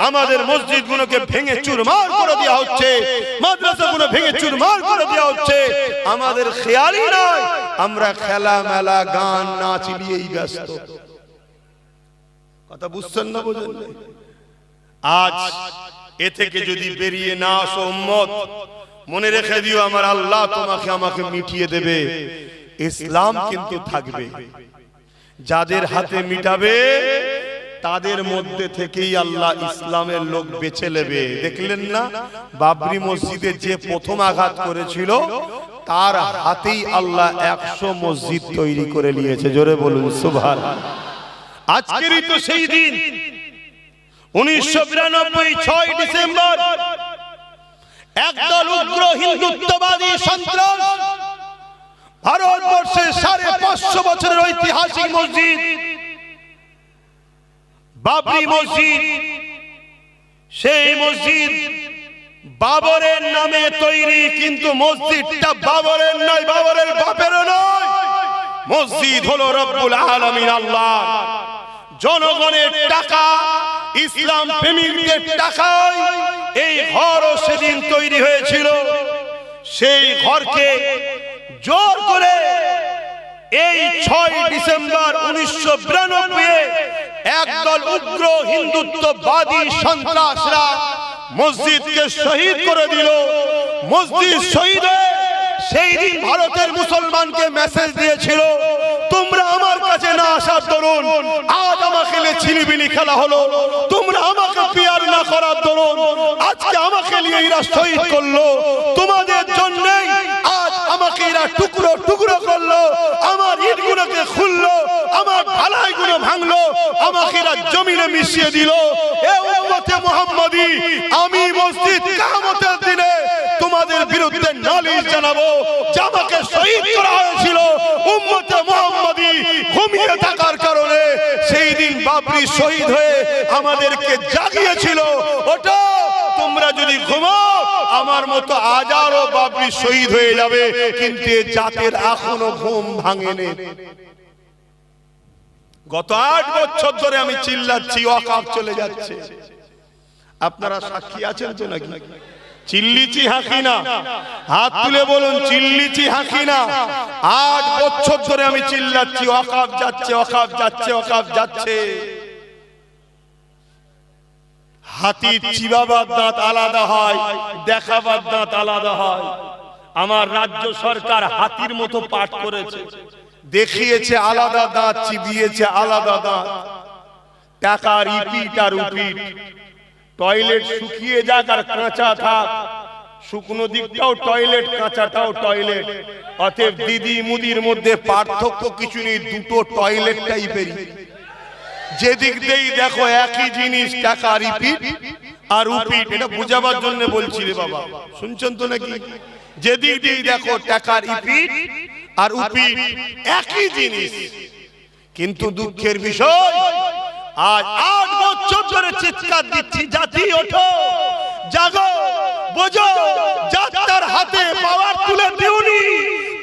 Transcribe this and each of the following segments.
আমাদের মসজিদগুলোকে ভেঙে চুরমার করে দেওয়া হচ্ছে, মাদ্রাসাগুলো ভেঙে চুরমার করে দেওয়া হচ্ছে। আমাদের খেয়ালই নয়, আমরা খেলা মেলা গান নাচ নিয়েই ব্যস্ত। কথা বুঝছেন না বোঝেন না? আজ এ থেকে যদি বেরিয়ে না আসো উম্মত, মনে রেখে দিও আমার আল্লাহ তোমাকে আমাকে মিটিয়ে দেবে। ইসলাম কিন্তু থাকবে, যাদের হাতে মিটাবে তাদের মধ্যে থেকেই আল্লাহ ইসলামের লোক বেছে নেবে। দেখলেন না বাবরি মসজিদে যে প্রথম আঘাত করেছিল তার হাতেই আল্লাহ 100 মসজিদ তৈরি করে নিয়েছে। জোরে বলুন সুবহানাল্লাহ। আজকেরই তো সেই দিন 1992 6 ডিসেম্বর একদল উগ্র হিন্দুত্ববাদী সন্ত্রাস ভারতবর্ষের 550 বছরের ঐতিহাসিক মসজিদ বাবরি মসজিদ, সেই মসজিদ বাবরের নামে তৈরি, কিন্তু মসজিদটা বাবরের নয়, বাবরের বাপেরও নয়। মসজিদ হলো রব্বুল আলামিন আল্লাহ। জনগণের টাকা, ইসলাম প্রেমীদের টাকায় এই ঘরও সেদিন তৈরি হয়েছিল। সেই ঘরকে জোর করে এই 6 ডিসেম্বর 1992 একদল উগ্র হিন্দুত্ববাদী সন্ত্রাসরা মসজিদকে শহীদ করে দিল। মসজিদ শহীদ হয়ে সেই দিন ভারতের মুসলমানকে মেসেজ দিয়েছিল, তোমরা আমার কাছে না আসার দরুন আজ আমাকে ছিলিবিলি খেলা হলো, তোমরা আমাকে পিয়ার না করার দরুন আজকে আমাকে নিয়ে এরা শহীদ করলো, তোমাদের জন্যই আজ আমাকে এরা টুকরো টুকরো করলো, আমার ইটগুলোকে খুললো, আমার ঢালাইগুলো ভাঙলো, আমাকে এরা জমিনে মিশিয়ে দিল। এ উম্মতে মুহাম্মাদি, আমি মসজিদ কিয়ামতের দিনে তোমাদের বিরুদ্ধে নালিশ জানাবো যে আমাকে শহীদ করা হয়েছিল। উম্মতে মুহাম্মাদি ঘুমিয়ে থাকার কারণে সেই দিন বাবরি শহীদ হয়ে আমাদেরকে জাগিয়েছিল। ওটা তোমরা যদি ঘুমাও আমার মতো হাজারো বাবরি শহীদ হয়ে যাবে, কিন্তু এ জাতের এখনো ঘুম ভাঙেনি। গত 8 বছর ধরে আমি চিল্লাচ্ছি ওয়াকফ চলে যাচ্ছে, আপনারা সাক্ষী আছেন তো নাকি? চিল্লিছি হাঁকি না, হাত তুলে বলুন চিল্লিছি হাঁকি না। 8 বছর ধরে আমি চিল্লাচ্ছি ওয়াকফ যাচ্ছে, ওয়াকফ যাচ্ছে, ওয়াকফ যাচ্ছে। হাতির চিবাবার দাঁত আলাদা হয়, দেখাবার দাঁত আলাদা হয়। আমার রাজ্য সরকার হাতির মতো পাঠ করেছে, দেখিয়েছে আলাদা দাঁত, চিবিয়েছে আলাদা দাঁত। টাকার ইপিট আর উপিট, টয়লেট শুকিয়ে যাক আর কাঁচা থাক, শুকনো দিকটাও টয়লেট, কাঁচাটাও টয়লেট। অতএব দিদি মুদির মধ্যে পার্থক্য কিছু নেই, দুটো টয়লেট টাইপেরই। যেদিক দিয়েই দেখো একই জিনিস, টাকা রিপিট আর উপিট। এটা বুঝাবার জন্য বলছি রে বাবা, শুনছেন তো নাকি? যেদিক দিয়েই দেখো টাকা রিপিট আর উপিট, একই জিনিস। কিন্তু দুঃখের বিষয় আজ 8 বছর ধরে চিৎকার দিচ্ছি, জাতি ওঠো, জাগো, বোঝো, যাত্রার হাতে পাওয়ার তুলে দিওনি।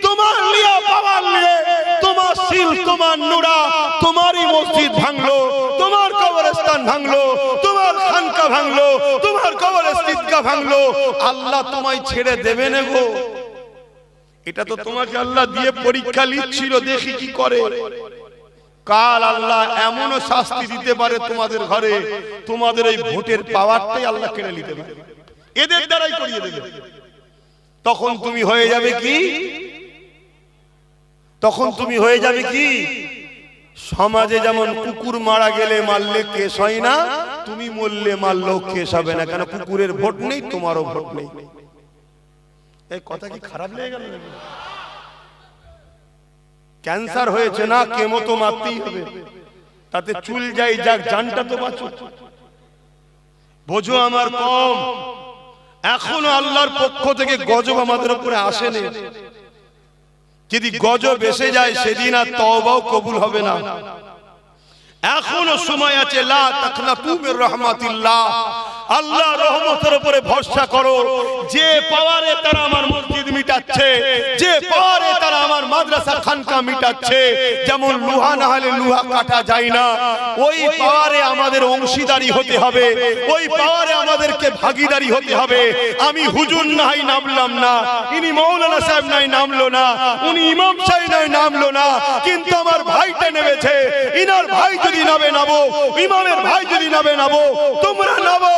তোমার লিয়া পাওয়ার নিয়ে তোমার শিল, তোমার নুরা, তোমারই মসজিদ ভাঙলো, তোমার কবরস্থান ভাঙলো, তোমার খানকা ভাঙলো, তোমার কবরস্থান ভাঙলো। আল্লাহ তোমায় ছেড়ে দেবে না গো। এটা তো তোমাকে আল্লাহ দিয়ে পরীক্ষা নিচ্ছিল, দেখি কি করে। কাল আল্লাহ এমনও শাস্তি দিতে পারে তোমাদের ঘরে, তোমাদের এই ভোটের পাওয়ারটাই আল্লাহ কেড়ে নিতে পারে, এদের দ্বারাই করিয়ে দেবে। তখন তুমি হয়ে যাবে কি? তখন তুমি হয়ে যাবে কি? সমাজে যেমন কুকুর মারা গেলে মারলে কেস হয় না, তুমি মরলে মারলেও কেস হবে না, কেন কুকুরের ভোট নেই, তোমারও ভোট নেই। এই কথা কি খারাপ লেগে গেল? ক্যান্সার হয়েছে না, কেমো তো মারতেই হবে, তাতে চুল যাই যাক, জানটা তো বাঁচো। বোঝো আমার কম, এখনো আল্লাহর পক্ষ থেকে গজব আমাদের উপরে আসেনি। যদি গজব এসে যায় সেদিন আর তওবাও কবুল হবে না। এখনো সময় আছে, লা তাকনাতু মির রাহমাতিল্লাহ, আল্লাহ রহমতের উপরে ভরসা করো। যে পাওয়ারে তারা আমার মসজিদ মিটাচ্ছে, যে পাওয়ারে তারা আমার মাদ্রাসা খানকা মিটাচ্ছে, যেমন লোহা না হলে লোহা কাটা যায় না, ওই পাওয়ারে আমাদের অংশীদারি হতে হবে, ওই পাওয়ারে আমাদেরকে ভাগীদারি হতে হবে। আমি হুজুর নাই নামলাম না, ইনি মৌলানা সাহেব নাই নামলো না, উনি ইমাম সাহেব নাই নামলো না, কিন্তু আমার ভাইটা নেমেছে। ইনার ভাই যদি নামে নামো, ইমামের ভাই যদি নামে নামো, তোমরা নামো,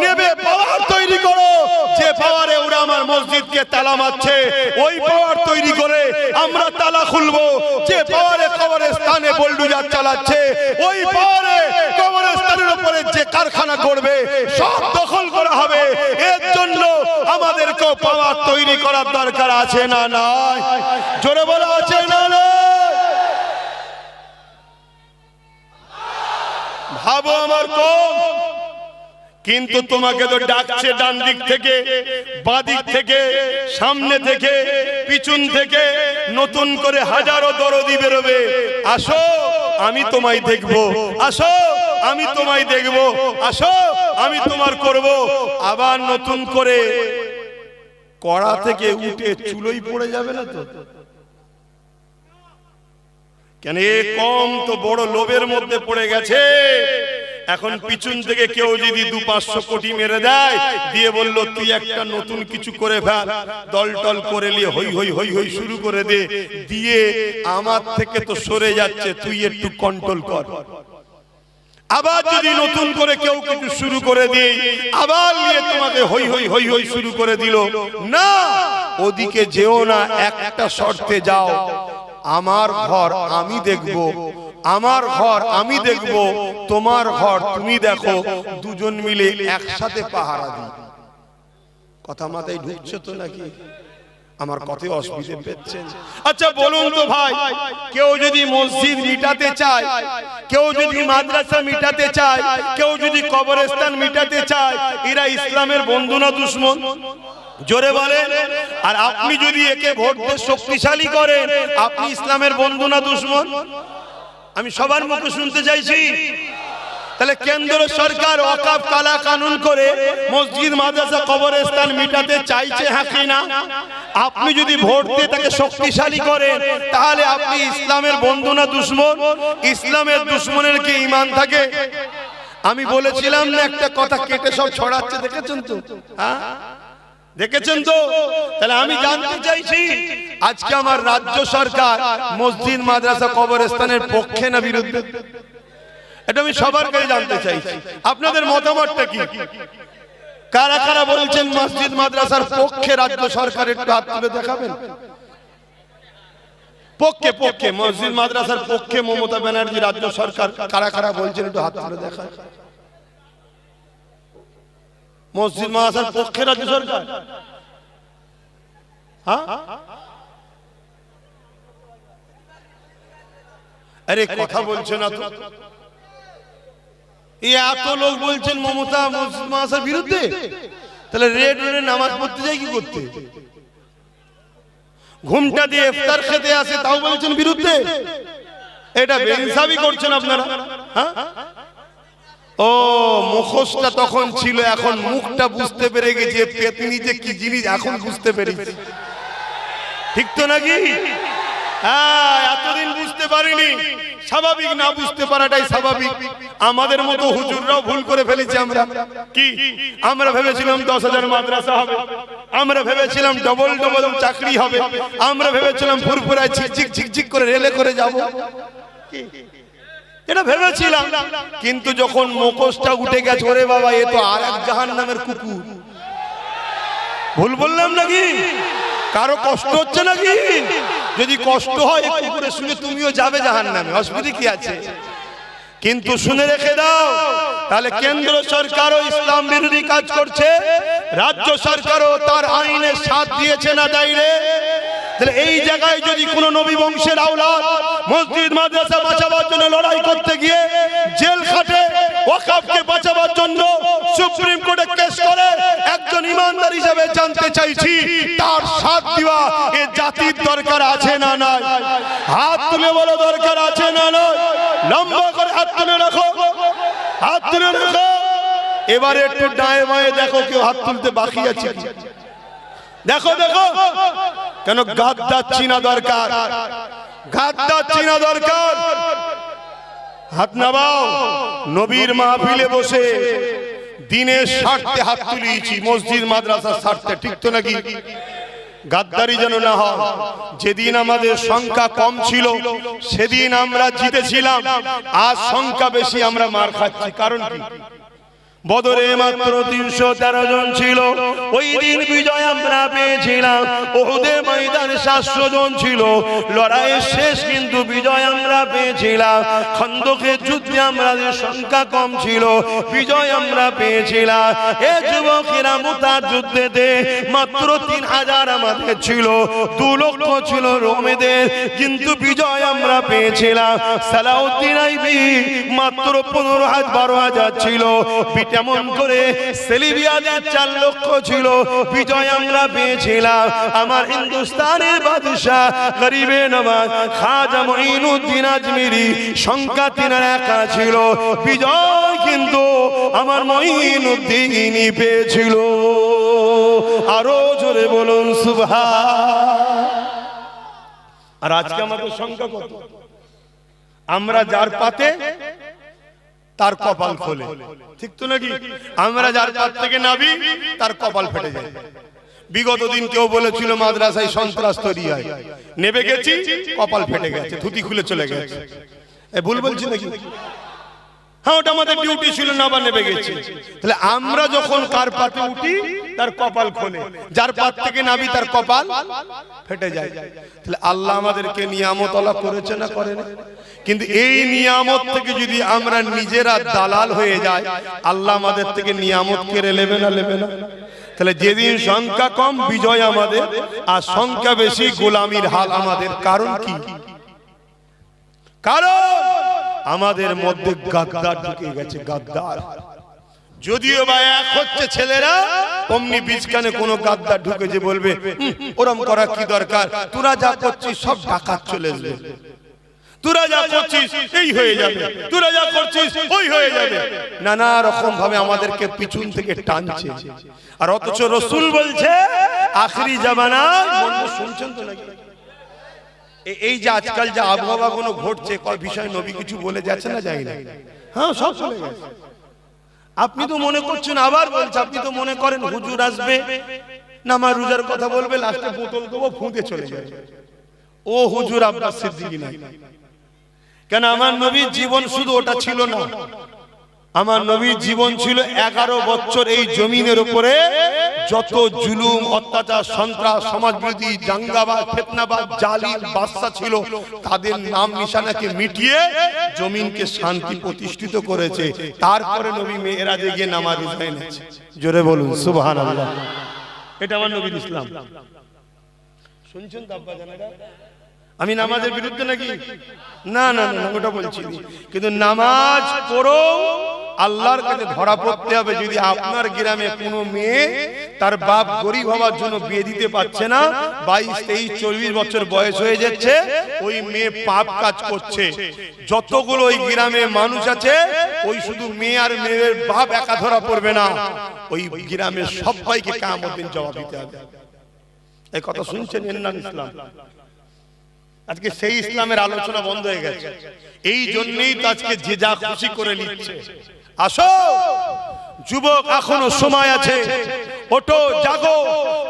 নেবে পাওয়ার তৈরি করো। যে পাওয়ারে ওরা আমার মসজিদকে তালা মারছে, ওই পাওয়ার তৈরি করে আমরা তালা খুলবো। যে পাওয়ারে কবরস্থানে বুলডোজার চালাচ্ছে, ওই পাওয়ারে কবরস্থানের উপরে যে কারখানা করবে সব দখল করা হবে। এর জন্য আমাদেরকে পাওয়ার তৈরি করার দরকার আছে না নাই? জোরে বলা আছে না নাই? ভাবো আমার কম, কিন্তু তোমাকে তো ডাকছে ডান দিক থেকে, বাঁ দিক থেকে, সামনে থেকে, পিছন থেকে, নতুন করে হাজারো দরদি বেরোবে। আসো আমি তোমায় দেখবো, আসো আমি তোমায় দেখবো, আসো আমি তোমার করব। আবার নতুন করে কড়া থেকে উঠে চুলোই পড়ে যাবে না তো? কেন এ কম তো বড় লোভের মধ্যে পড়ে গেছে। এখন পিছন থেকে কেউ যদি 200-500 কোটি মেরে দেয়, দিয়ে বলল তুই একটা নতুন কিছু করে ফেল, দল টল করে নিয়ে হই হই হই হই শুরু করে দে, দিয়ে আমার থেকে তো সরে যাচ্ছে, তুই একটু কন্ট্রোল কর। আবার যদি নতুন করে কেউ কিছু শুরু করে দেয়, আবার নিয়ে তোমাকে হই হই হই হই শুরু করে দিল। না, ওদিকে যেও না, একটা শর্তে যাও, আমার ঘর আমি দেখব, আমার ঘর আমি দেখব, তোমার ঘর তুমি দেখো, দুজন মিলে একসাথে পাহারা দিই। কথা মাথায় ঢুকছে তো নাকি? আমার কথায় অসুবিধে পেয়েছেন? আচ্ছা বলুন তো ভাই, কেউ যদি মসজিদ মিটাতে চায়, কেউ যদি মাদ্রাসা মিটাতে চায়, কেউ যদি কবরস্থান মিটাতে চায়, এরা ইসলামের বন্ধু না দুশমন? জোরে বলেন। আর আপনি যদি একে ভোট দিয়ে শক্তিশালী করেন, আপনি ইসলামের বন্ধু না দুশমন? আমি সবার মুখে শুনতে চাইছি। তাহলে কেন্দ্র সরকার ওয়াকফ কালা কানুন করে মসজিদ মাদ্রাসা কবরস্থান মিটাতে চাইছে, হ্যাঁ কি না? আপনি যদি ভোট দিয়ে তাকে শক্তিশালী করেন, তাহলে আপনি ইসলামের বন্ধু না দুশমন? ইসলামের দুশমনের কি ঈমান থাকে? আমি বলেছিলাম না একটা কথা কেটে সব ছড়াচ্ছে, দেখেছেন তো? হ্যাঁ দেখেছেন তো? তাহলে আমি জানতে চাইছি, আজকে আমার রাজ্য সরকার মসজিদ মাদ্রাসা কবরস্থানের পক্ষে না বিরুদ্ধে? এটা আমি সবার কাছে জানতে চাইছি, আপনাদের মতামতটা কি? কারা কারা বলছেন মসজিদ মাদ্রাসার পক্ষে রাজ্য সরকার? একটু হাত তুলে দেখাবেন। পক্ষে, পক্ষে, মসজিদ মাদ্রাসার পক্ষে মমতা ব্যানার্জি রাজ্য সরকার কারা কারা বলছেন একটু হাত তুলে দেখান। মসজিদ মাদ্রাসার পক্ষে রাজ্য সরকার? হ্যাঁ, আরে কথা বলছে না তো? এত লোক বলছেন মমতা মসজিদ মাদ্রাসার বিরুদ্ধে, তাহলে রেড রোডে নামাজ পড়তে যাই কি করতে? ঘুমটা দিয়ে ইফতার খেতে আসে, তাও বলছেন বিরুদ্ধে। এটা বেইনসাফি করছেন আপনারা। হ্যাঁ, ও মুখোশটা তখন ছিল, এখন মুখটা বুঝতে পেরে গেছে পেতনি যে কি জিনিস, এখন বুঝতে পেরেছি। ঠিক তো নাকি? হ্যাঁ, এতদিন বুঝতে পারিনি। স্বাভাবিক, না বুঝতে পারাটাই স্বাভাবিক। আমাদের মতো হুজুররাও ভুল করে ফেলেছি। আমরা কি, আমরা ভেবেছিলাম 10,000 মাদ্রাসা হবে, আমরা ভেবেছিলাম ডবল ডবল চাকরি হবে, আমরা ভেবেছিলাম ফুরফুরায় ঝিকঝিক ঝিকঝিক করে রেলে করে যাব, এটা ভেবেছিলাম। কিন্তু যখন মুখোশটা উঠে গেছে, ওরে বাবা, এ তো আর এক জাহান্নামের কুকুর। ভুল বললাম নাকি? কারো কষ্ট হচ্ছে নাকি? যদি কষ্ট হয় এই কুকুরের সঙ্গে তুমিও যাবে জাহান্নামে, অসুবিধা কি আছে? কিন্তু শুনে রেখে দাও, তাহলে কেন্দ্র সরকারও ইসলাম বিরোধী কাজ করছে, রাজ্য সরকারও তার আইনের সাথ দিয়েছে না দেয়নি? তাহলে এই জায়গায় যদি কোন নবী বংশের আওলাদ মসজিদ মাদ্রাসা বাঁচাবার জন্য লড়াই করতে গিয়ে জেল খাটে, ওয়াকফকে বাঁচাবার জন্য সুপ্রিম কোর্টে কেস করে, একজন ইমানদার হিসেবে জানতে চাইছি, তার সাথ দেওয়া এ জাতির দরকার আছে না নাই? হাত তুলে বলো, দরকার আছে না নাই? লম্বা করে হাত তুলে রাখো, হাত তুলে রাখো। এবারে একটু ডায়ে বায়ে দেখো কেউ হাত তুলতে বাকি আছে কি? দেখো দেখো, কেন গাদ্দার চিনা দরকার, গাদ্দার চিনা দরকার। হাত নামাও। নবীর মাহফিলে বসে দিনের স্বার্থে হাত তুলিয়েছি, মসজিদ মাদ্রাসার স্বার্থে, ঠিক তো নাকি? গাদ্দারি যেন না হয়। যেদিন আমাদের সংখ্যা কম ছিল সেদিন আমরা জিতেছিলাম, আজ সংখ্যা বেশি আমরা মার খাচ্ছি। কারণ কি? বদরে মাত্র 313 জন ছিল, ওই দিন বিজয় আমরা পেয়েছিলাম। উহুদে ময়দানে 700 জন ছিল, লড়াইয়ের শেষ কিন্তু বিজয় আমরা পেয়েছিলাম। খন্দকের যুদ্ধে আমাদের সংখ্যা কম ছিল, বিজয় আমরা পেয়েছিলাম। এ যুবকেরা, মুতার যুদ্ধেতে মাত্র 3000 আমাদের ছিল, 2 লক্ষ ছিল রোমেদের, কিন্তু বিজয় আমরা পেয়েছিলাম। সালাউদ্দিন আইবি মাত্র 12,000 ছিল, তেমন করে সেলিবিয়াদের 4 লক্ষ ছিল, বিজয় আমরা পেয়েছিলাম। আমার হিন্দুস্তানের বাদশা গরিবে নওয়াজ খাজা মঈনুদ্দিন আজমিরি সংখ্যা 3 একা ছিল, বিজয় কিন্তু আমার মঈনুদ্দিনই পেয়েছিল। আরো জোরে বলুন সুবহান। আর আজকে আমাদের সংখ্যা কত? আমরা যার পাতে তার কপাল খোলে, ঠিক তো নাকি? আমরা যার পাত থেকে নাবি তার কপাল ফেটে যায়। বিগত দিন কেউ বলেছিল মাদ্রাসায় সন্ত্রাস তৈরি হয়, নেবে গেছি কপাল ফেটে গেছে, ধুতি খুলে চলে গেছে। ভুল বলছি নাকি? হ্যাঁ, ওটা আমাদের ডিউটি ছিল না, বা নেবে গেছি। তাহলে আমরা যখন কার পাতে উঠি তার কপাল খোলে, যার পাত থেকে নাবি তার কপাল ফেটে যায়। তাহলে আল্লাহ আমাদেরকে নিয়ামত আল্লাহ করেছে না করেন? কিন্তু এই নিয়ামত থেকে যদি আমরা নিজেরা দালাল হয়ে যাই, আল্লাহ আমাদের থেকে নিয়ামত কেড়ে নেবে না, নেবে না? তাহলে যেদিন সংখ্যা কম বিজয় আমাদের, আর সংখ্যা বেশি গোলামির হাল আমাদের। কারণ কি? কারণ আমাদের মধ্যে গাদ্দার ঢুকে গেছে, গাদ্দার। যদিও বা এক হচ্ছে ছেলেরা, অমনি বীজখানে কোনো গাদ্দার ঢুকে যে বলবে ওরম করা কি দরকার, তোরা যা করছিস সব ডাকাত চলে আসবে, তোরা যা করছিস এই হয়ে যাবে, তোরা যা করছিস ওই হয়ে যাবে। নানা রকম ভাবে আমাদেরকে পিছন থেকে টানছে। আর অথচ রাসূল বলছে আখেরি জামানায়, শুনছেন তো নাকি? এই যে আজকাল যে আবহাওয়া গুলো ঘটছে, কয় বিষয় নবী কিছু বলে যাচ্ছে না, যাই না? হ্যাঁ, সব চলে গেছে। আপনি তো মনে করছেন, আবার বলছে, আপনি তো মনে করেন হুজুর আসবে, নামাজ রোজার কথা বলবে, লাস্টে বোতল দেবো, ফুঁতে চলে যাবে। ও হুজুর আব্বাস সিদ্দিকী নাই। কেন? আমার নবীর জীবন শুধু ওটা ছিল না, আমার নবীর জীবন ছিল 11 বছর এই জমিনের উপরে যত জুলুম, অত্যাচার, সন্ত্রাস, সমাজবিরোধী, দাঙ্গাবাজ, ফিতনাবাজ, জালিম বাদশা ছিল, তাদের নাম নিশানাকে মিটিয়ে জমিনকে শান্তি প্রতিষ্ঠিত করেছে। তারপরে নবী মেরাজে গিয়ে নামাজ আদায় করেছে। জোরে বলুন সুবহানাল্লাহ। এটা আমার নবীর ইসলাম। শুনছেন তো আব্বা জানেরা? আমি নামাজের বিরুদ্ধে নাকি? না না না, ওটা বলছি। কিন্তু নামাজ পড়ো, আল্লাহর কাছে ধরা পড়তে হবে। যদি আপনার গ্রামে কোনো মেয়ে তার বাপ গরিব হওয়ার জন্য বিয়ে দিতে পারছে না, 22, 23, 24 বছর বয়স হয়ে যাচ্ছে, ওই মেয়ে পাপ কাজ করছে। যতগুলো ওই গ্রামে মানুষ আছে, ওই শুধু মেয়ে আর মেয়ের বাপ একা ধরা পড়বে না, ওই গ্রামের সবাইকে কিয়ামত দিন জবাব দিতে হবে। এই কথা শুনছেন? এর নাম ইসলাম। আজকে সেই ইসলামের আলোচনা বন্ধ হয়ে গেছে। এই জন্যই তো আজকে যে যা খুশি করে নিচ্ছে। আসো যুবক, এখনো সময় আছে, ওঠো, জাগো,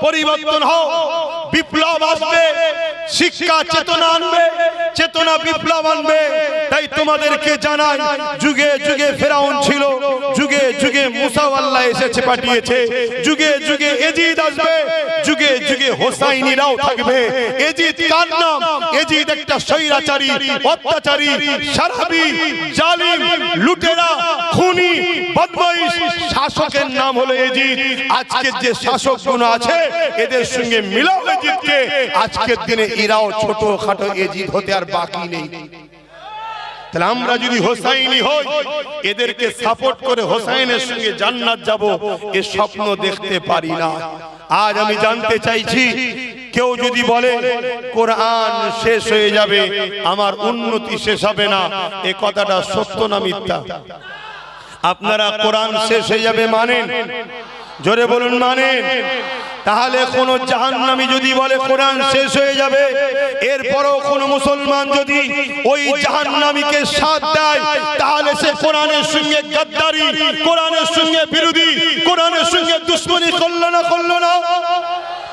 পরিবর্তন হও, বিপ্লব আসবে, শিক্ষা চেতনা আনবে, চেতনা বিপ্লব আনবে। তাই তোমাদেরকে জানাই, যুগে যুগে ফেরাউন ছিল, যুগে যুগে মুসা আল্লাহ এসেছে, পাঠিয়েছে, যুগে যুগে এজিদ আসবে, যুগে যুগে হোসাইনিরাও থাকবে। এজিদ কার নাম? এজিদ একটা স্বৈরাচারী, অত্যাচারী, সারাবি, জালিম, লুটেরা, খুনি, বদমাইশ শাসকের নাম হলো এজিদ। আজকের যে শাসকগুলো আছে, এদের সঙ্গে মিলাও এজিদকে। আজকের দিনে এরাও ছোট খাটো এজিদ হতে আর বাকি নেই। তাহলে আমরা যদি হোসাইনি হই, এদেরকে সাপোর্ট করে হোসাইনের সঙ্গে জান্নাত যাব, এ স্বপ্ন দেখতে পারি না। আজ আমি জানতে চাইছি, কেউ যদি বলে কোরআন শেষ হয়ে যাবে, আমার উন্নতি শেষ হবে না, এ কথাটা সত্য না মিথ্যা? আপনারা কোরআন শেষ হয়ে যাবে মানেন? জোরে বলুন মানেন? তাহলে কোন জাহান্নামী যদি বলে কোরআন শেষ হয়ে যাবে, এরপরও কোন মুসলমান যদি ওই জাহান্নামীকে সাথ দেয়, তাহলে সে কোরআনের সঙ্গে গাদ্দারি, কোরআনের সঙ্গে বিরোধী, কোরআনের সঙ্গে দুশ্মনী করলো না?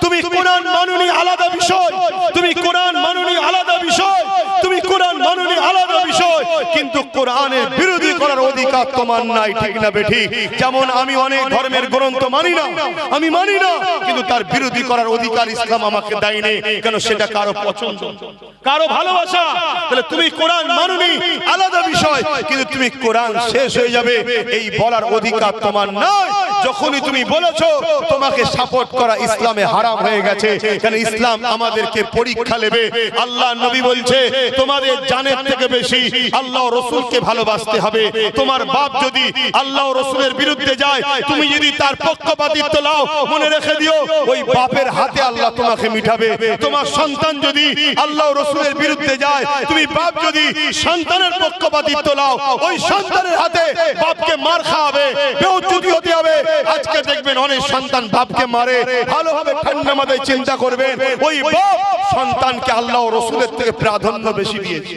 তুমি কোরআন মানুনি আলাদা বিষয়, তুমি কোরআন মানুনি আলাদা বিষয়, তুমি কোরআন মানুনি আলাদা বিষয়, কিন্তু কোরআনের বিরোধী করার অধিকার তোমার নাই, ঠিক না বেঠিক? যেমন আমি অনেক ধর্মের গ্রন্থ মানি না, আমি মানি না, কিন্তু তার বিরোধী করার অধিকার ইসলাম আমাকে দেয়নি, কেন? সেটা কারো পছন্দ, কারো ভালোবাসা। তাহলে তুমি কোরআন মানুনি আলাদা বিষয়, কিন্তু তুমি কোরআন শেষ হয়ে যাবে এই বলার অধিকার তোমার নাই। যখনই তুমি বলেছো তোমাকে সাপোর্ট করা ইসলামে হারাম হয়ে গেছে, কেন? ইসলাম আমাদেরকে পরীক্ষা নেবে। আল্লাহ নবী বলছে তোমাদের জানের থেকে বেশি আল্লাহ রসুলকে ভালোবাসতে হবে। তোমার বাপ যদি আল্লাহ রসুলের বিরুদ্ধে যায়, তুমি যদি তার পক্ষপাতিত্ব নাও, মনে রেখে দিও ওই বাপের হাতে আল্লাহ তোমাকে মিটাবে। তোমার সন্তান যদি আল্লাহ রসুলের বিরুদ্ধে যায়, তুমি বাপ যদি সন্তানের পক্ষপাতিত্ব নাও, ওই সন্তানের হাতে বাপকে মার খাওয়াবে, বেউজ্জতি হতে হবে। আজকে দেখবেন অনেক সন্তান বাপকে মারে, ভালোভাবে ঠান্ডা মাথায় চিন্তা করবেন, ওই বাপ সন্তানকে আল্লাহ ও রসুলের থেকে প্রাধান্য বেশি দিয়েছে।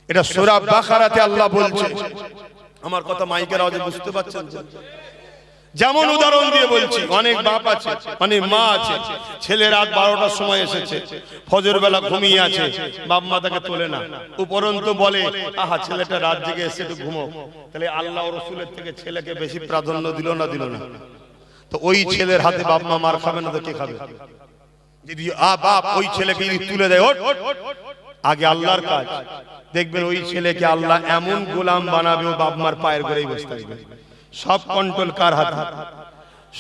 এটা সূরা বাকারাতে আল্লাহ বলছে। আমার কথা মাইকের আওয়াজে বুঝতে পারছেন? যেমন উদাহরণ দিয়ে বলছি, অনেক বাপ আছে, অনেক মা আছে, ছেলে রাত 12টার সময় এসেছে, ফজর বেলা ঘুমিয়ে আছে, বাপ মা তাকে তোলে না, উপরন্তু বলে আহা ছেলেটা রাত জেগে এসে একটু ঘুমো। তাহলে আল্লাহ ও রসুলের থেকে ছেলেকে বেশি প্রাধান্য দিল না? তো ওই ছেলের হাতে বাপ মা মার খাবে না তো কে খাবে? যদি বাপ ওই ছেলেকে যদি তুলে দেয়, আগে আল্লাহর কাজ দেখবেন, ওই ছেলেকে আল্লাহ এমন গোলাম বানাবে, ও বাপ মার পায়ের গোড়ায় বসে থাকবে। সব কন্ট্রোল কার হাতে?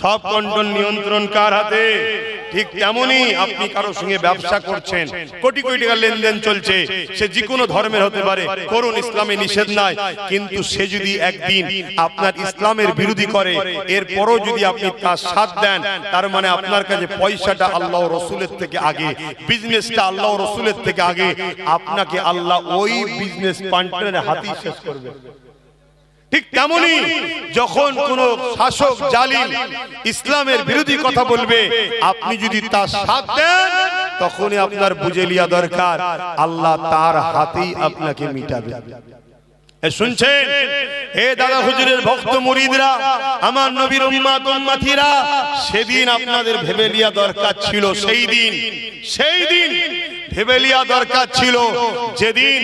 সব কন্ট্রোল নিয়ন্ত্রণ কার হাতে? ঠিক তেমনি আপনি কারোর সঙ্গে ব্যবসা করছেন, কোটি কোটি টাকা লেনদেন চলছে, সে যে কোনো ধর্মের হতে পারে, করুন, ইসলামে নিষেধ নাই, কিন্তু সে যদি একদিন আপনার ইসলামের বিরোধী করে, এরপরও যদি আপনি তার সাথ দেন, তার মানে আপনার কাছে পয়সাটা আল্লাহ রসুলের থেকে আগে, বিজনেসটা আল্লাহ রসুলের থেকে আগে, আপনাকে আল্লাহ ওই বিজনেস পার্টনারের হাতেই শেষ করবে। ঠিক তেমনি যখন কোন শাসক জালিম ইসলামের বিরোধী কথা বলবে, আপনি যদি তার সাথ দেন, তখনই আপনার বুঝে লিয়া দরকার আল্লাহ তার হাতেই আপনাকে মিটাবে। শুনছেন? হে দাদা হুজুরের ভক্ত মুরিদরা, আমার নবীর উম্মত উম্মতিরা, সেদিন আপনাদের ভেবে লিয়া দরকার ছিল, সেই দিন ভেবে লিয়া দরকার ছিল, যেদিন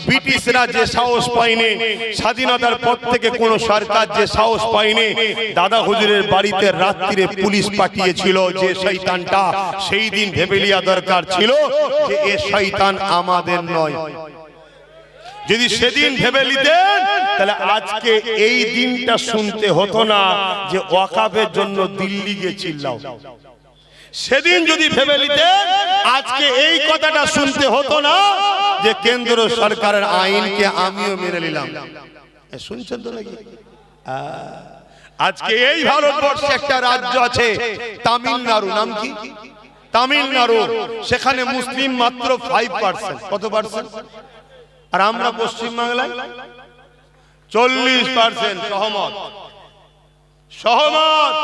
ব্রিটিশরা যে সাহস পায়নি, স্বাধীনতার পর থেকে কোন সরকার যে সাহস পায়নি, দাদা হুজুরের বাড়িতে রাত্রিরে পুলিশ পাঠিয়েছিল যে শয়তানটা, সেই দিন ভেবে লিয়া দরকার ছিল যে এ শয়তান আমাদের নয়। যদি সেদিন ভেবে নিতেন, তাহলে আজকে এই দিনটা শুনতে হতো না যে ওয়াকাফের জন্য দিল্লি গিয়ে চিল্লাও। সেদিন যদি ভেবে নিতেন, আজকে এই কথাটা শুনতে হতো না যে কেন্দ্র সরকারের আইনকে আমিও মেনে নিলাম। শুনছেন তো নাকি? আজকে এই ভারতবর্ষে একটা রাজ্য আছে তামিলনাড়ু, নাম কি? তামিলনাড়ু। সেখানে মুসলিম মাত্র 5%। কত পার্সেন্ট? আর আমরা পশ্চিমবাংলায় 40%। সহমত?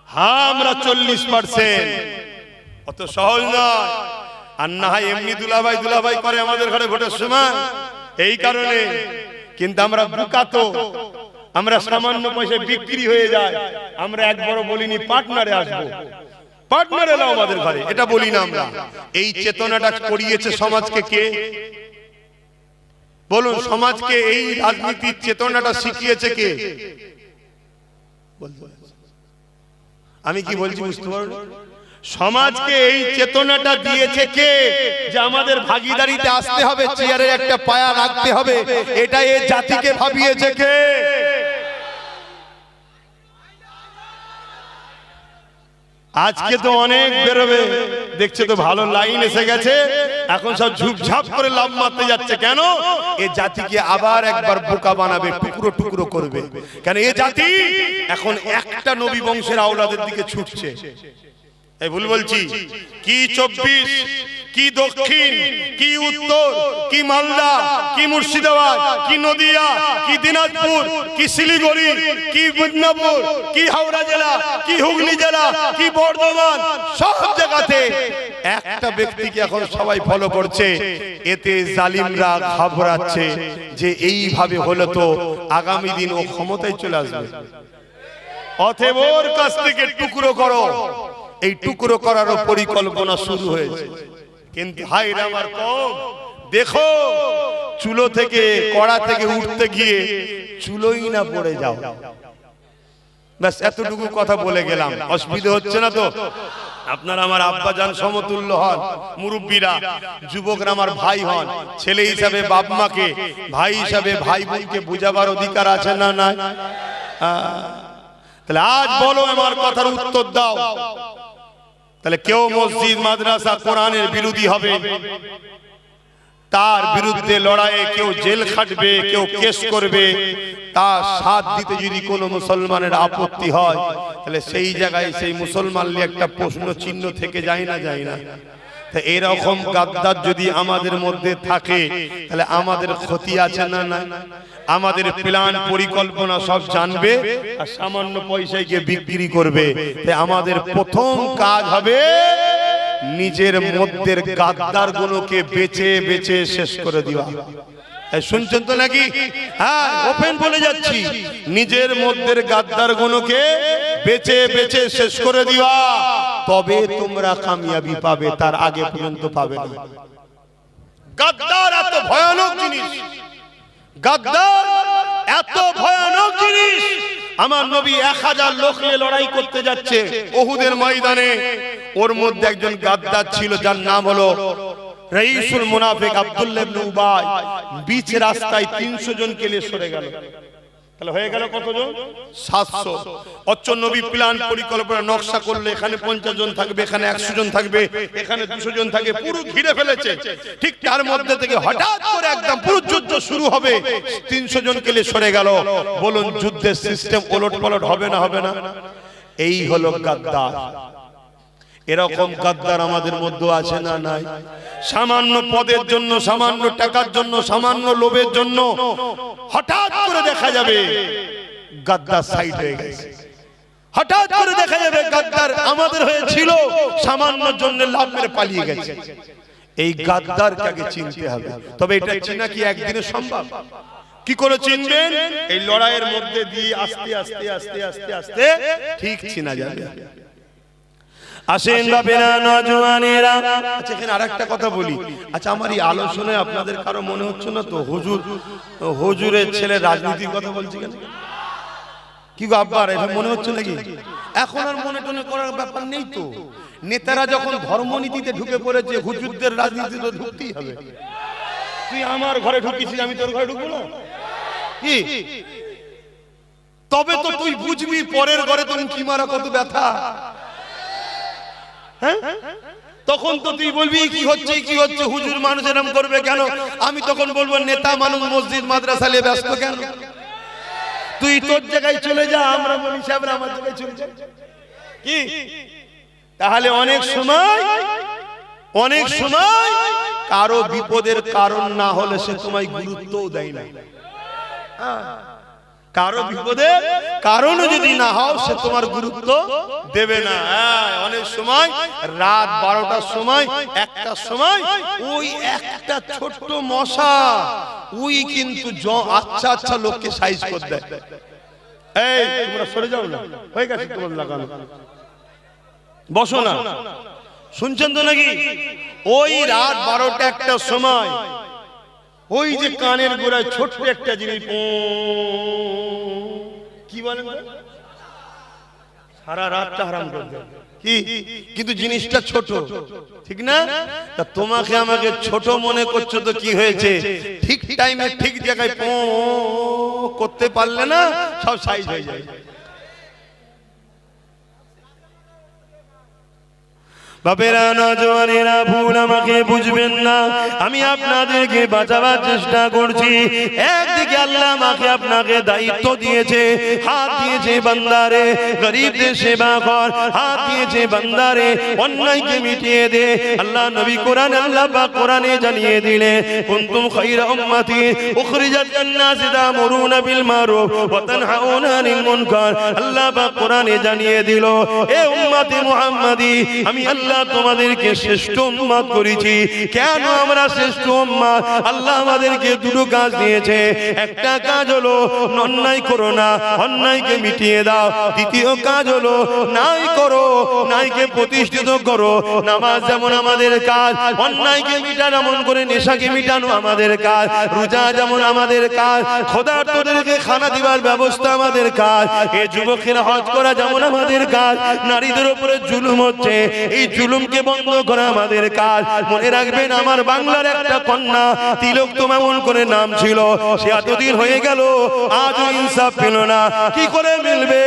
হ্যাঁ, আমরা 40%। অত সহজ নয়। আর না হয় এমনি দুলাভাই করে আমাদের ঘরে ভোটের সময়, এই কারণে। কিন্তু আমরা বোকা তো, আমরা সামান্য পয়সায় বিক্রি হয়ে যায়। আমরা একবারও বলিনি পার্টনারে আসবো, পার্টনারে এলো আমাদের ঘরে, এটা বলি না আমরা। এই চেতনাটা করিয়েছে সমাজকে কে? বলুন, সমাজকে এই রাজনীতির চেতনাটা শিখিয়েছে কে? আমি কি বলছি বুঝতে পারো? সমাজকে এই চেতনাটা দিয়েছে কে যে আমাদের ভাগীদারিতে আসতে হবে, চেয়ারে একটা পায়া রাখতে হবে, এটা এই জাতিকে ভাবিয়েছে কে? আজকে তো অনেক বেরোবে, দেখছে তো ভালো লাইন এসে গেছে, এখন সব ঝুপঝাপ করে লাভ মারতে যাচ্ছে। কেন? এই জাতিকে আবার একবার বোকা বানাবে, টুকরো টুকরো করবে। কেন? এই জাতি এখন একটা নবী বংশের আওলাদের দিকে ছুটছে। এই ভুল বলছি কি? 24 কি দক্ষিণ, কি উত্তর, কি মালদা, কি মুর্শিদাবাদ, কি নদিয়া, কি দিনাজপুর, কি শিলিগুড়ি, কি মিদনাপুর, কি হাওড়া জেলা, কি হুগলি জেলা, কি বর্ধমান, সব জায়গাতে একটা ব্যক্তিকে এখন সবাই ফলো করছে। এতে জালিমরা ঘাবড়াচ্ছে যে এইভাবে হলে তো আগামী দিন ও ক্ষমতায় চলে আসবে। অতএব ওর কাছ থেকে টুকরো করো। এই টুকরো করারও পরিকল্পনা শুরু হয়েছে। কিন্তু হাই রে আমার কম, দেখো চুলো থেকে, কড়া থেকে উঠতে গিয়ে চুলোই না পড়ে যাও। ব্যাস এতটুকু কথা বলে গেলাম। অসুবিধা হচ্ছে না তো? আপনারা আমার আব্বাজান সমতুল্য হন, মুরব্বীরা, যুবকরা আমার ভাই হন। ছেলে হিসাবে বাপ মাকে, ভাই হিসাবে ভাই বোনকে বুঝাবার অধিকার আছে না নাই? তাহলে আজ বলো, আমার কথার উত্তর দাও। তাহলে কেউ মসজিদ মাদ্রাসা কোরআনের বিরোধী হবে, তার বিরুদ্ধে লড়াইয়ে কেউ জেল খাটবে, কেউ কেস করবে, তার সাথ দিতে যদি কোনো মুসলমানের আপত্তি হয়, তাহলে সেই জায়গায় সেই মুসলমান নিয়ে একটা প্রশ্ন চিহ্ন থেকে যায় না, যায় না? এরকম গাদ্দার যদি আমাদের মধ্যে থাকে তাহলে আমাদের ক্ষতি আছে না না? আমাদের প্ল্যান পরিকল্পনা সব জানবে আর সামান্য পয়সায় গিয়ে বিক্রি করবে। তাই আমাদের প্রথম কাজ হবে নিজের মধ্যে গাদ্দার গুলোকে বেছে বেছে শেষ করে দেওয়া। শুনছেন তো নাকি? হ্যাঁ, ওপেন বলে যাচ্ছি, নিজের মধ্যে গাদ্দার গুলোকে বেছে বেছে শেষ করে দিবা, তবে তোমরা কামিয়াবি পাবে, তার আগে পর্যন্ত পাবে না। গাদ্দার এত ভয়ানক জিনিস, গাদ্দার এত ভয়ানক জিনিস। আমার নবী 1000 লোক নিয়ে লড়াই করতে যাচ্ছে উহুদের ময়দানে। ওর মধ্যে একজন গাদ্দার ছিল, যার নাম হলো রাইসুল মুনাফিক আব্দুল্লাহ ইবনে উবাই। বিচ রাস্তায় 300 জনকে নিয়ে সরে গেল। তাহলে হয়ে গেল কতজন? 700। অচ্চর নবী প্ল্যান পরিকল্পনা নকশা করলে এখানে 50 জন থাকবে, এখানে 100 জন থাকবে, এখানে 200 জন থাকবে, পুরো ঘিরে ফেলেছে। ঠিক তার মধ্যে থেকে হঠাৎ করে একদম পুরো যুদ্ধ শুরু হবে, 300 জনকে নিয়ে সরে গেল। বলুন, যুদ্ধের সিস্টেম ওলটপালট হবে না হবে না? এই হলো গাদ্দার। এরকম গাদ্দার আমাদের মধ্যে আছে না নাই? সামান্য পদের জন্য, সামান্য টাকার জন্য, সামান্য লোভের জন্য হঠাৎ করে দেখা যাবে গাদ্দার সাইড হয়ে গেছে। হঠাৎ করে দেখা যাবে গাদ্দার আমাদের হয়েছিল, সামান্য জন্য লাভ মেরে পালিয়ে গেছে। এই গাদ্দারকে আগে চিনতে হবে। তবে এটা চিনা কি একদিনে সম্ভব? কি করে চিনবেন? এই লড়াইয়ের মধ্যে দিয়ে আস্তে আস্তে আস্তে আস্তে আস্তে ঠিক চিনা যাবে। আসেন বাপেরা, নওজওয়ানেরা। আচ্ছা, এখানে আরেকটা কথা বলি। আচ্ছা, আমার এই আলোচনায় আপনাদের কারো মনে হচ্ছে না তো হুজুরের ছেলে রাজনীতির কথা বলছি কেন? কি গো আব্বা, এটা মনে হচ্ছে নাকি? এখন আর মনে টনে করার ব্যাপার নেই তো। নেতারা যখন ধর্মনীতিতে ঢুকে পড়েছে, হুজুরদের রাজনীতিতে ঢুকতেই হবে। তুই আমার ঘরে ঢুকিছিস, আমি তোর ঘরে ঢুকবো না? কি? তবে তো তুই বুঝবি পরের ঘরে তোর কি মারা কত ব্যথা। তখন তো তুই বলবি কি হচ্ছে কি হচ্ছে, হুজুর মানুষ এরকম করবে কেন? আমি তখন বলবো নেতা মানুষ মসজিদ মাদ্রাসা নিয়ে ব্যস্ত কেন? তুই তোর জায়গায় চলে যা, আমরা বলি সাহেব আমার জায়গায় চলে যা। কি? তাহলে অনেক সময় কারো বিপদের কারণ না হলে সে তোমায় গুরুত্বও দেয় না। কারো বিপদের কারণ যদি না হও, সে তোমার গুরুত্ব দেবে না। অনেক সময় রাত 12টার সময়, 1টার সময় ওই একটা ছোট্ট মশা ওই কিন্তু আচ্ছা আচ্ছা লোককে সাইজ করে দেয়। এই তোমরা সরে যাও না, হয়ে গেছে তোমার লাগানো, বসো না। শুনছেন তো নাকি? ওই রাত 12টা 1টার সময় ওই যে কানের গোড়ায় ছোট্ট একটা জিনিস কি বলেন, সারা রাতটা হারাম করে দেয়। কি? কিন্তু জিনিসটা ছোট, ঠিক না? তা তোমাকে আমাকে ছোট মনে করছো তো কি হয়েছে? ঠিক টাইমে ঠিক জায়গায় করতে পারলে না, সব সাইজ হয়ে যায়। বাপেরা, নওজওয়ানেরা, ভুল আমাকে বুঝবেন না, আমি আপনাদেরকে বাঁচাবার চেষ্টা করছি। একদিকে আল্লাহ আমাকে আপনাকে দায়িত্ব দিয়েছে, হাত দিয়েছে বান্দারে গরিবদের সেবা কর, হাত দিয়েছে বান্দারে অন্যায়কে মিটিয়ে দে। আল্লাহ নবী কোরআন, আল্লাহ পাক কোরআনে জানিয়ে দিলে কুনতুম খায়রা উম্মাতি উখরিজাত লিন-নাসি তা'মুরুনা বিল মারুফ ওয়া তানহাউনা আনিল মুনকার। আল্লাহ পাক কোরআনে জানিয়ে দিল, এ উম্মতে মুহাম্মাদি, আমি আল্লাহ তোমাদেরকে শ্রেষ্ঠ উম্মত করেছি। কেন আমরা শ্রেষ্ঠ উম্মত? আল্লাহ আমাদেরকে দুটো কাজ দিয়েছে। একটা কাজ হলো অন্যায় করো না, অন্যায়কে মিটিয়ে দাও। দ্বিতীয় কাজ হলো নাই করো, নাইকে প্রতিষ্ঠিত করো। নামাজ যেমন আমাদের কাজ, অন্যায়কে মিটানো, এমন করে নেশাকে মিটানো আমাদের কাজ। রোজা যেমন আমাদের কাজ, ক্ষুধার্তদেরকে খানা দিবার ব্যবস্থা আমাদের কাজ। এই যুবকেরা হজ করা যেমন আমাদের কাজ। নারীদের উপরে জুলুম হচ্ছে, এই জুলুমকে বন্ধ করা আমাদের কাজ। মনে রাখবেন, আমার বাংলার একটা কন্যা তিলোত্তমা এমন করে নাম ছিল, সে এতদিন হয়ে গেল আজও ইনসাফ পেল না। কি করে মিলবে?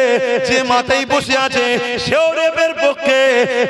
যে মাথায় বসে আছে সেও রেপের পক্ষে,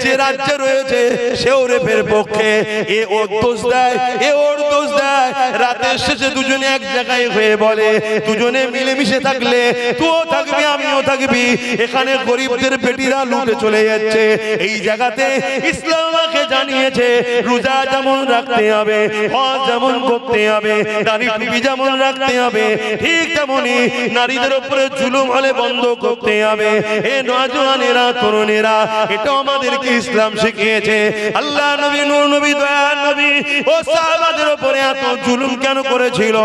যে রাজ্যে রয়েছে সেও রেপের পক্ষে। এ ওর দোষ দেয়, এ ওর দোষ দেয়। রাতের শেষে দুজনে এক জায়গায় হয়ে বলে, দুজনে মিলেমিশে থাকলে তুইও থাকবি আমিও থাকবি। এখানে গরিবদের পেটিরা লুটে চলে যাচ্ছে। এই জায়গাতে ইসলাম আমাকে জানিয়েছে রোজা যেমন রাখতে হবে, হজ যেমন করতে হবে, দাড়ি টুপি যেমন রাখতে হবে, ঠিক তেমনি নারীদের উপরে জুলুম হলে বন্ধ করতে হবে। এ নওজওয়ানেরা, তরুণেরা, এটা আমাদেরকে ইসলাম শিখিয়েছে। আল্লাহ নবী, নূর নবী, দয়ার নবী ও সাহাবাদের উপরে এত জুলুম কেন করেছিল?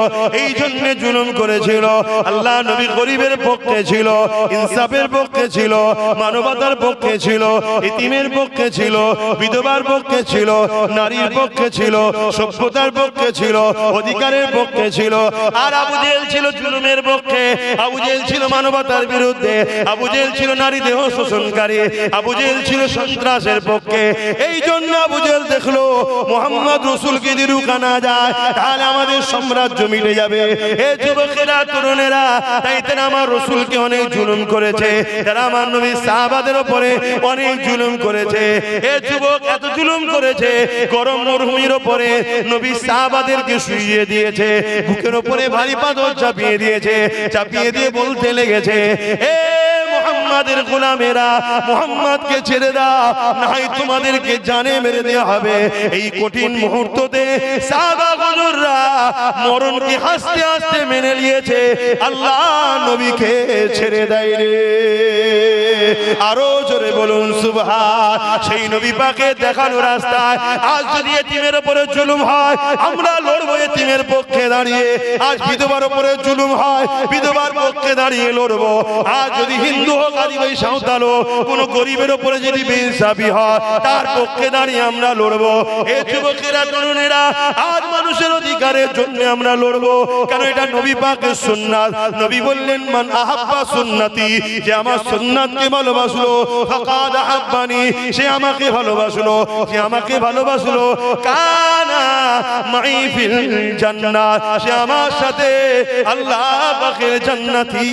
এই জন্য জুলুম করেছিল। আল্লাহ নবী গরিবের পক্ষে ছিল, ইনসাফের পক্ষে ছিল, মানবতার পক্ষে ছিল, ইতিমের পক্ষে ছিল, বিধবার পক্ষে ছিল, নারীর পক্ষে ছিল, সভ্যতার পক্ষে ছিল, অধিকারের পক্ষে ছিল। আর আবু জেহেল ছিল জুলুমের পক্ষে, আবু জেহেল ছিল মানবতার বিরুদ্ধে, আবু জেহেল ছিল নারী দেহ শোষণকারী, আবু জেহেল ছিল সন্ত্রাসের পক্ষে। এই জন্য আবু জেহেল দেখলো মুহাম্মদ রাসূলকে যদি রুখানো যায় তাহলে আমাদের সাম্রাজ্য মিটে যাবে। এ যুবকেরা, তরুণেরা, তাই তারা আমার রাসূলকে অনেক জুলুম করেছে, তারা আমার নবী সাহাবাদের উপরে অনেক জুলুম করেছে। এ যুবক এত জুলুম করেছে, গরম মরুভূমির উপরে নবী সাহাবাদেরকে শুইয়ে দিয়েছে, বুকের উপরে ভারী পাথর চাপিয়ে দিয়েছে, চাপিয়ে দিয়ে বলতে লেগেছে, এ মুহাম্মাদের গোলামেরা, মুহাম্মদকে ছেড়ে দাও, নাই তোমাদেরকে জানে মেরে দেওয়া হবে। এই কঠিন মুহূর্ততে সাহাবা হুজুররা মরণকে হাসতে হাসতে মেনে নিয়েছে, আল্লাহ নবীকে ছেড়ে দেয় রে। আরো জোরে বলুন সুবহান। সেই নবী পাকে দেখানো রাস্তায় আজ যদি এতিমের উপরে জুলুম হয়, আমরা লড়বো এতিমের পক্ষে দাঁড়িয়ে। আজ বিধবার উপরে জুলুম হয়, বিধবার পক্ষে দাঁড়িয়ে লড়বো। আজ যদি হিন্দু হোক, আদিবাসী, সাঁওতাল হোক, কোন গরিবের উপরে যদি বেইনসাফি হয়, তার পক্ষে দাঁড়িয়ে আমরা লড়বো। এ যুবকেরা, তরুণেরা, আজ মানুষের অধিকারের জন্য আমরা লড়বো। কারণ এটা নবী পাকের সুন্নাত। নবী বললেন, মান আহাব্বা সুন্নতি, যে আমার সুন্নাতকে ভালোবাসলো, ফাকাদ আহাব্বানি, সে আমাকে ভালোবাসলো, যে আমাকে ভালোবাসলো, কানা মাই ফিল জান্নাত, সে আমার সাথে আল্লাহ পাকের জান্নাতি